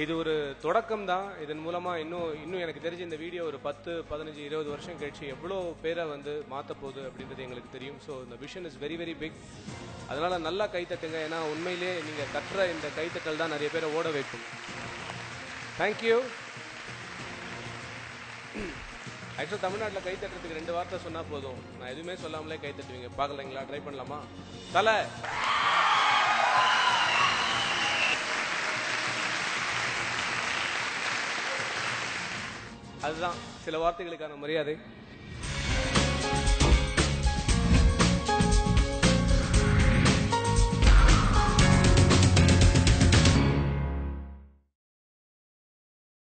இது ஒரு தொடக்கம் தான். இதன் மூலமா இன்னும் எனக்கு தெரிஞ்ச இந்த வீடியோ ஒரு 10, 15, 20 வருஷம் கழிச்சு எவ்வளோ பேரை வந்து மாற்ற போகுது அப்படின்றது எங்களுக்கு தெரியும். ஸோ இந்த vision is very very big. அதனால நல்லா கைத்தட்டுங்க. ஏன்னா உண்மையிலே நீங்கள் கட்டுற இந்த கைத்தட்டல் தான் நிறைய பேரை ஓட வைக்கும். தேங்க்யூ. ஆக்சுவலாக தமிழ்நாட்டில் கைத்தட்டுறதுக்கு 2 வார்த்தை சொன்னால் போதும். நான் எதுவுமே சொல்லாமலே கைத்தட்டுவீங்க. பார்க்கலைங்களா? ட்ரை பண்ணலாமா? தலை. அதுதான் சில வார்த்தைகளுக்கான மரியாதை.